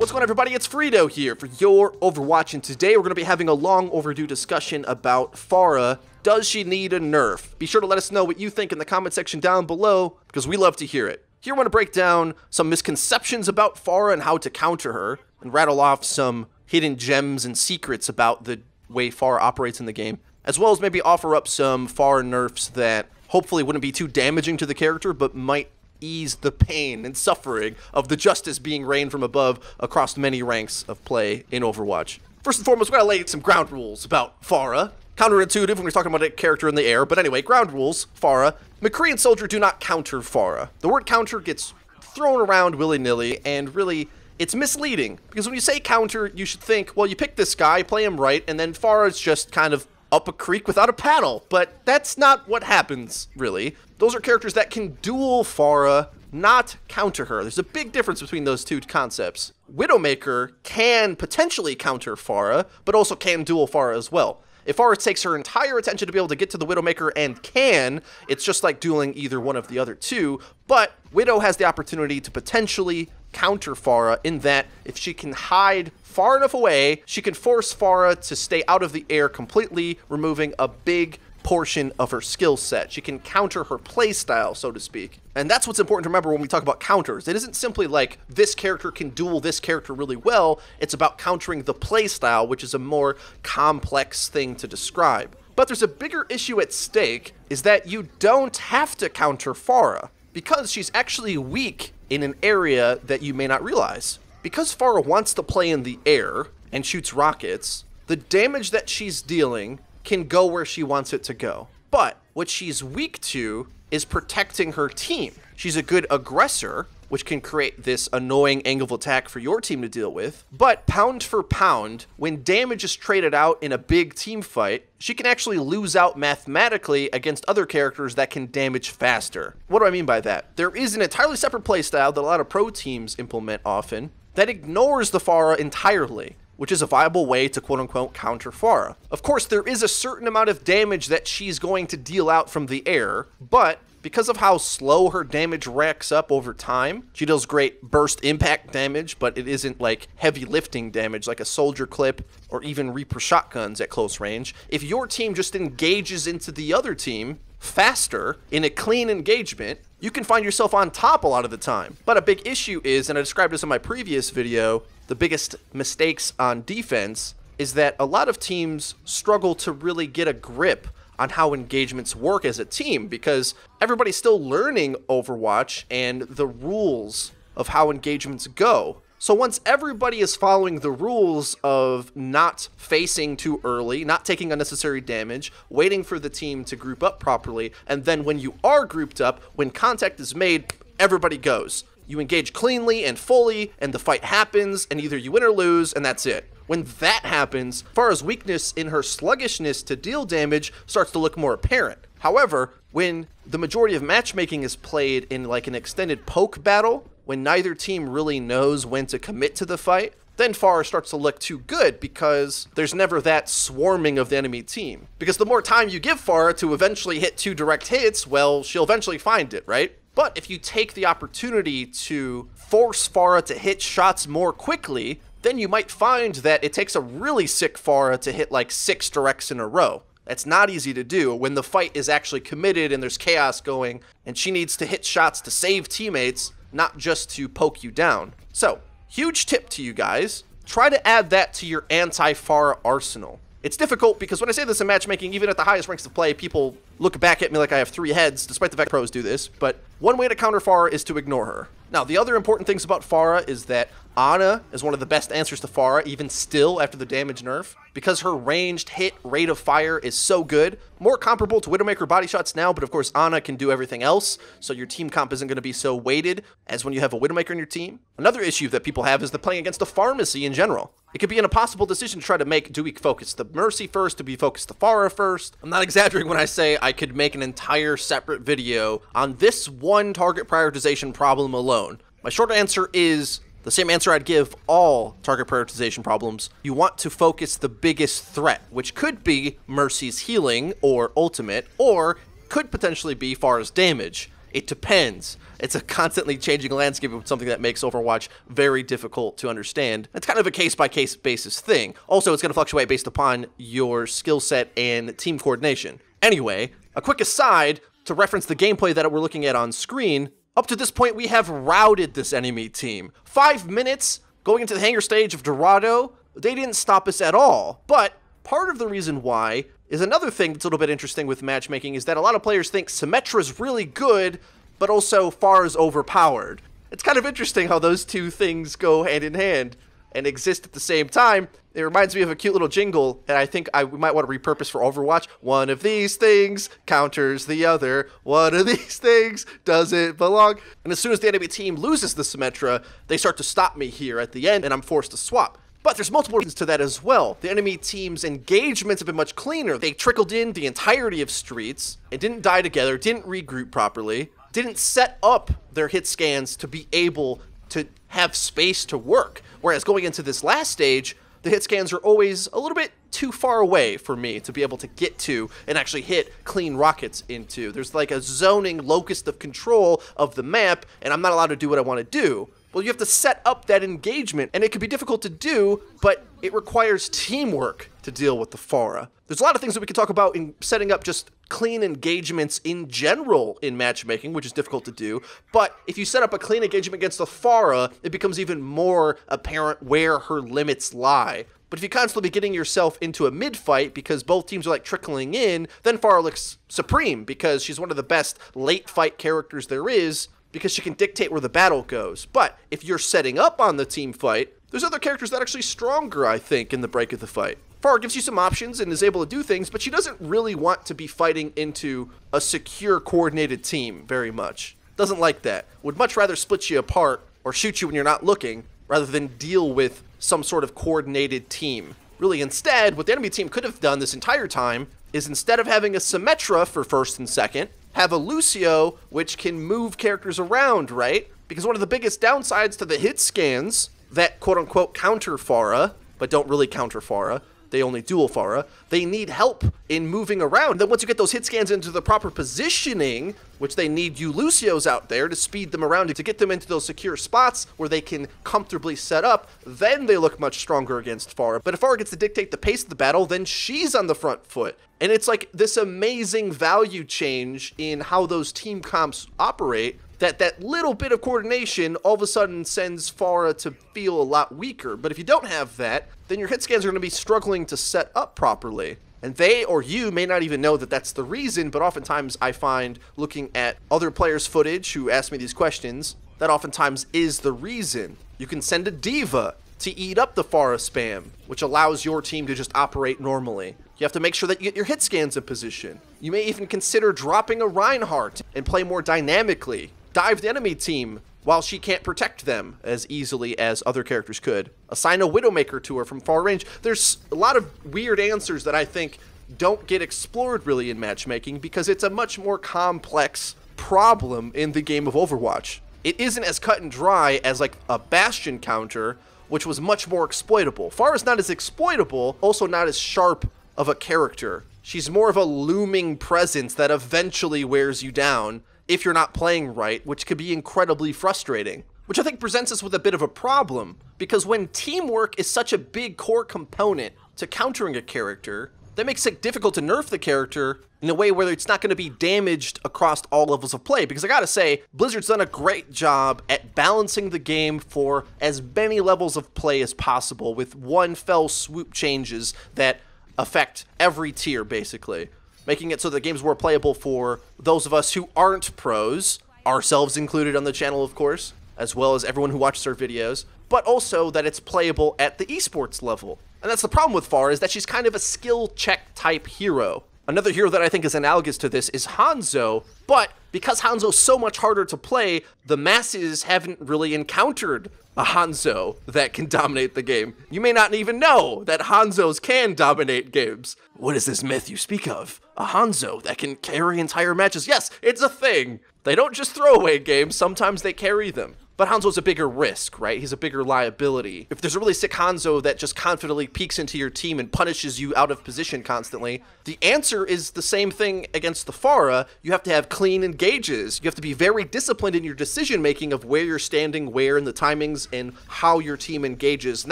What's going on, everybody? It's FREEDO here for Your Overwatch, and today we're going to be having a long overdue discussion about Pharah. Does she need a nerf? Be sure to let us know what you think in the comment section down below, because we love to hear it. Here I want to break down some misconceptions about Pharah and how to counter her, and rattle off some hidden gems and secrets about the way Pharah operates in the game, as well as maybe offer up some Pharah nerfs that hopefully wouldn't be too damaging to the character, but might ease the pain and suffering of the justice being rained from above across many ranks of play in Overwatch. First and foremost, we're going to lay some ground rules about Pharah. Counterintuitive when we're talking about a character in the air, but anyway, ground rules, Pharah. McCree and Soldier do not counter Pharah. The word counter gets thrown around willy-nilly, and really, it's misleading. Because when you say counter, you should think, well, you pick this guy, play him right, and then Pharah's just kind of up a creek without a paddle. But that's not what happens, really. Those are characters that can duel Pharah, not counter her. There's a big difference between those two concepts. Widowmaker can potentially counter Pharah, but also can duel Pharah as well. If Pharah takes her entire attention to be able to get to the Widowmaker and can, it's just like dueling either one of the other two, but Widow has the opportunity to potentially counter Pharah in that if she can hide far enough away, she can force Pharah to stay out of the air completely, removing a big portion of her skill set. She can counter her playstyle, so to speak. And that's what's important to remember when we talk about counters. It isn't simply like this character can duel this character really well. It's about countering the playstyle, which is a more complex thing to describe. But there's a bigger issue at stake, is that you don't have to counter Pharah, because she's actually weak in an area that you may not realize. Because Pharah wants to play in the air and shoots rockets, the damage that she's dealing can go where she wants it to go. But what she's weak to is protecting her team. She's a good aggressor, which can create this annoying angle of attack for your team to deal with. But pound for pound, when damage is traded out in a big team fight, she can actually lose out mathematically against other characters that can damage faster. What do I mean by that? There is an entirely separate playstyle that a lot of pro teams implement often that ignores the Pharah entirely, which is a viable way to quote-unquote counter Pharah. Of course, there is a certain amount of damage that she's going to deal out from the air, but because of how slow her damage racks up over time, she deals great burst impact damage, but it isn't like heavy lifting damage like a Soldier clip or even Reaper shotguns at close range. If your team just engages into the other team faster in a clean engagement, you can find yourself on top a lot of the time. But a big issue is, and I described this in my previous video, the biggest mistakes on defense is that a lot of teams struggle to really get a grip on how engagements work as a team, because everybody's still learning Overwatch and the rules of how engagements go. So once everybody is following the rules of not facing too early, not taking unnecessary damage, waiting for the team to group up properly, and then when you are grouped up, when contact is made, everybody goes. You engage cleanly and fully, and the fight happens, and either you win or lose, and that's it. When that happens, Pharah's weakness in her sluggishness to deal damage starts to look more apparent. However, when the majority of matchmaking is played in like an extended poke battle, when neither team really knows when to commit to the fight, then Pharah starts to look too good because there's never that swarming of the enemy team. Because the more time you give Pharah to eventually hit 2 direct hits, well, she'll eventually find it, right? But if you take the opportunity to force Pharah to hit shots more quickly, then you might find that it takes a really sick Pharah to hit like 6 directs in a row. That's not easy to do when the fight is actually committed and there's chaos going, and she needs to hit shots to save teammates, not just to poke you down. So, huge tip to you guys, try to add that to your anti-Pharah arsenal. It's difficult because when I say this in matchmaking, even at the highest ranks of play, people look back at me like I have 3 heads, despite the fact pros do this, but one way to counter Pharah is to ignore her. Now, the other important things about Pharah is that Ana is one of the best answers to Pharah, even still after the damage nerf, because her ranged hit rate of fire is so good. More comparable to Widowmaker body shots now, but of course Ana can do everything else, so your team comp isn't going to be so weighted as when you have a Widowmaker in your team. Another issue that people have is the playing against a pharmacy in general. It could be an impossible decision to try to make, do we focus the Mercy first, do we focus the Pharah first? I'm not exaggerating when I say I could make an entire separate video on this one target prioritization problem alone. My short answer is the same answer I'd give all target prioritization problems. You want to focus the biggest threat, which could be Mercy's healing or ultimate, or could potentially be Pharah's damage. It depends. It's a constantly changing landscape of something that makes Overwatch very difficult to understand. It's kind of a case-by-case basis thing. Also, it's going to fluctuate based upon your skill set and team coordination. Anyway, a quick aside to reference the gameplay that we're looking at on screen. Up to this point, we have routed this enemy team. 5 minutes going into the hangar stage of Dorado. They didn't stop us at all. But part of the reason why is another thing that's a little bit interesting with matchmaking is that a lot of players think Symmetra's really good, but also Pharah's overpowered. It's kind of interesting how those two things go hand in hand and exist at the same time. It reminds me of a cute little jingle that I think we might want to repurpose for Overwatch. One of these things counters the other. One of these things doesn't belong. And as soon as the enemy team loses the Symmetra, they start to stop me here at the end, and I'm forced to swap. But there's multiple reasons to that as well. The enemy team's engagements have been much cleaner. They trickled in the entirety of streets and didn't die together, didn't regroup properly, didn't set up their hit scans to be able to have space to work. Whereas going into this last stage, the hit scans are always a little bit too far away for me to be able to get to and actually hit clean rockets into. There's like a zoning locus of control of the map, and I'm not allowed to do what I want to do. Well, you have to set up that engagement, and it can be difficult to do, but it requires teamwork to deal with the Pharah. There's a lot of things that we can talk about in setting up just clean engagements in general in matchmaking, which is difficult to do, but if you set up a clean engagement against the Pharah, it becomes even more apparent where her limits lie. But if you constantly be getting yourself into a mid-fight because both teams are like trickling in, then Pharah looks supreme because she's one of the best late-fight characters there is, because she can dictate where the battle goes. But if you're setting up on the team fight, there's other characters that are actually stronger, I think, in the break of the fight. Pharah gives you some options and is able to do things, but she doesn't really want to be fighting into a secure, coordinated team very much. Doesn't like that. Would much rather split you apart or shoot you when you're not looking, rather than deal with some sort of coordinated team. Really, instead, what the enemy team could have done this entire time is instead of having a Symmetra for first and second, have a Lucio, which can move characters around, right? Because one of the biggest downsides to the hit scans that quote-unquote counter Pharah, but don't really counter Pharah, they only dual Pharah, they need help in moving around. Then once you get those hit scans into the proper positioning, which they need you Lucios out there to speed them around, to get them into those secure spots where they can comfortably set up, then they look much stronger against Pharah. But if Pharah gets to dictate the pace of the battle, then she's on the front foot. And it's like this amazing value change in how those team comps operate, that little bit of coordination all of a sudden sends Pharah to feel a lot weaker. But if you don't have that, then your hit scans are going to be struggling to set up properly. And they or you may not even know that that's the reason, but oftentimes I find looking at other players' footage who ask me these questions, that oftentimes is the reason. You can send a diva to eat up the Pharah spam, which allows your team to just operate normally. You have to make sure that you get your hit scans in position. You may even consider dropping a Reinhardt and play more dynamically. Dive the enemy team while she can't protect them as easily as other characters could. Assign a Widowmaker to her from far range. There's a lot of weird answers that I think don't get explored really in matchmaking because it's a much more complex problem in the game of Overwatch. It isn't as cut and dry as like a Bastion counter, which was much more exploitable. Pharah's not as exploitable, also not as sharp of a character. She's more of a looming presence that eventually wears you down if you're not playing right, which could be incredibly frustrating. Which I think presents us with a bit of a problem, because when teamwork is such a big core component to countering a character, that makes it difficult to nerf the character in a way where it's not going to be damaged across all levels of play. Because I gotta say, Blizzard's done a great job at balancing the game for as many levels of play as possible with one fell swoop changes that affect every tier, basically. Making it so the game's more playable for those of us who aren't pros, ourselves included on the channel, of course, as well as everyone who watches our videos, but also that it's playable at the esports level. And that's the problem with Pharah, is that she's kind of a skill check type hero. Another hero that I think is analogous to this is Hanzo, but because Hanzo's so much harder to play, the masses haven't really encountered a Hanzo that can dominate the game. You may not even know that Hanzos can dominate games. What is this myth you speak of? A Hanzo that can carry entire matches? Yes, it's a thing. They don't just throw away games, sometimes they carry them. But Hanzo's a bigger risk, right? He's a bigger liability. If there's a really sick Hanzo that just confidently peeks into your team and punishes you out of position constantly, the answer is the same thing against the Pharah. You have to have clean engages. You have to be very disciplined in your decision-making of where you're standing, where, and the timings, and how your team engages. And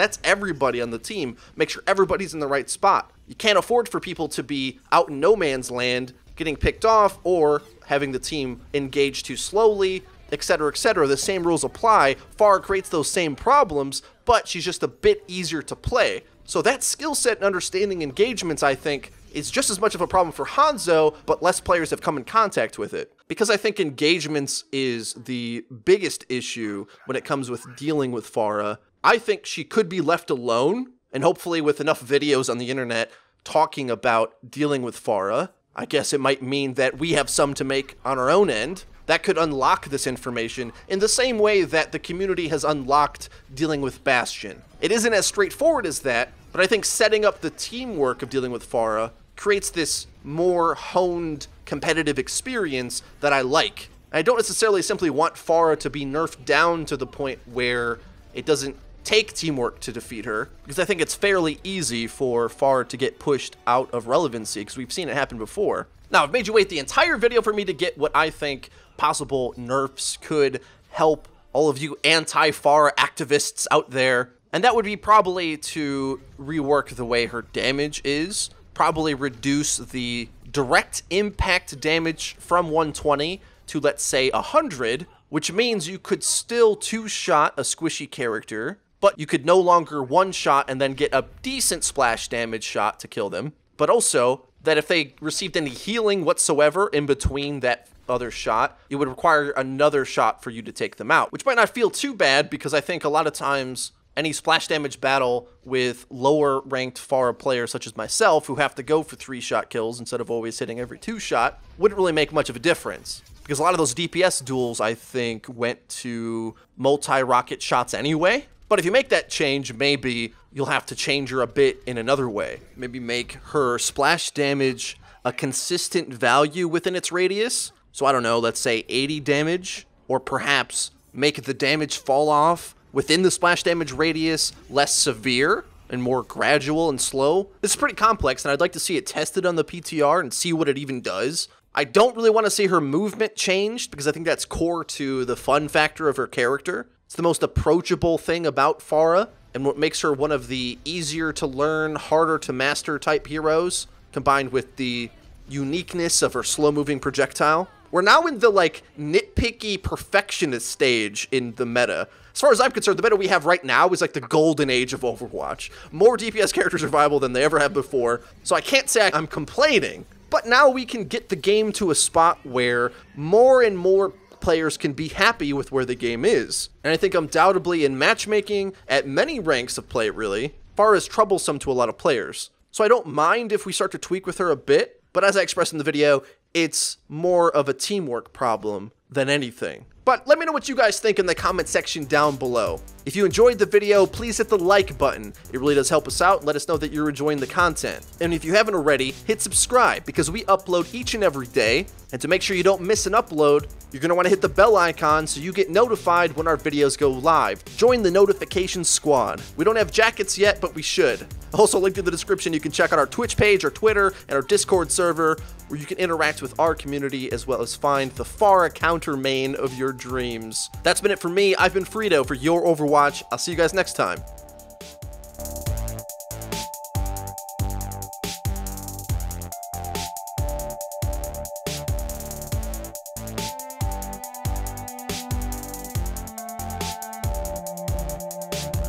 that's everybody on the team. Make sure everybody's in the right spot. You can't afford for people to be out in no man's land, getting picked off, or having the team engage too slowly, etc., etc. The same rules apply. Pharah creates those same problems, but she's just a bit easier to play. So that skill set and understanding engagements, I think, is just as much of a problem for Hanzo, but less players have come in contact with it. Because I think engagements is the biggest issue when it comes with dealing with Pharah, I think she could be left alone, and hopefully with enough videos on the internet talking about dealing with Pharah, I guess it might mean that we have some to make on our own end. That could unlock this information in the same way that the community has unlocked dealing with Bastion. It isn't as straightforward as that, but I think setting up the teamwork of dealing with Pharah creates this more honed competitive experience that I like. I don't necessarily simply want Pharah to be nerfed down to the point where it doesn't take teamwork to defeat her, because I think it's fairly easy for Pharah to get pushed out of relevancy, because we've seen it happen before. Now, I've made you wait the entire video for me to get what I think possible nerfs could help all of you anti-Pharah activists out there, and that would be probably to rework the way her damage is, probably reduce the direct impact damage from 120 to, let's say, 100, which means you could still two-shot a squishy character, but you could no longer one-shot and then get a decent splash damage shot to kill them, but also that if they received any healing whatsoever in between that other shot, it would require another shot for you to take them out, which might not feel too bad, because I think a lot of times any splash damage battle with lower ranked Pharah players such as myself, who have to go for 3-shot kills instead of always hitting every 2-shot, wouldn't really make much of a difference. Because a lot of those DPS duels, I think, went to multi-rocket shots anyway. But if you make that change, maybe you'll have to change her a bit in another way. Maybe make her splash damage a consistent value within its radius. So I don't know, let's say 80 damage, or perhaps make the damage fall off within the splash damage radius less severe and more gradual and slow. This is pretty complex, and I'd like to see it tested on the PTR and see what it even does. I don't really want to see her movement changed, because I think that's core to the fun factor of her character. It's the most approachable thing about Pharah, and what makes her one of the easier to learn, harder to master type heroes, combined with the uniqueness of her slow-moving projectile. We're now in the, like, nitpicky perfectionist stage in the meta. As far as I'm concerned, the meta we have right now is like the golden age of Overwatch. More DPS characters are viable than they ever have before, so I can't say I'm complaining. But now we can get the game to a spot where more and more players can be happy with where the game is. And I think undoubtedly in matchmaking, at many ranks of play really, Pharah is troublesome to a lot of players. So I don't mind if we start to tweak with her a bit, but as I expressed in the video, it's more of a teamwork problem than anything. But let me know what you guys think in the comment section down below. If you enjoyed the video, please hit the like button. It really does help us out and let us know that you're enjoying the content. And if you haven't already, hit subscribe, because we upload each and every day. And to make sure you don't miss an upload, you're going to want to hit the bell icon so you get notified when our videos go live. Join the notification squad. We don't have jackets yet, but we should. Also, linked in the description, you can check out our Twitch page, our Twitter, and our Discord server, where you can interact with our community as well as find the Pharah counter main of your dreams. That's been it for me. I've been FREEDO for Your Overwatch. I'll see you guys next time.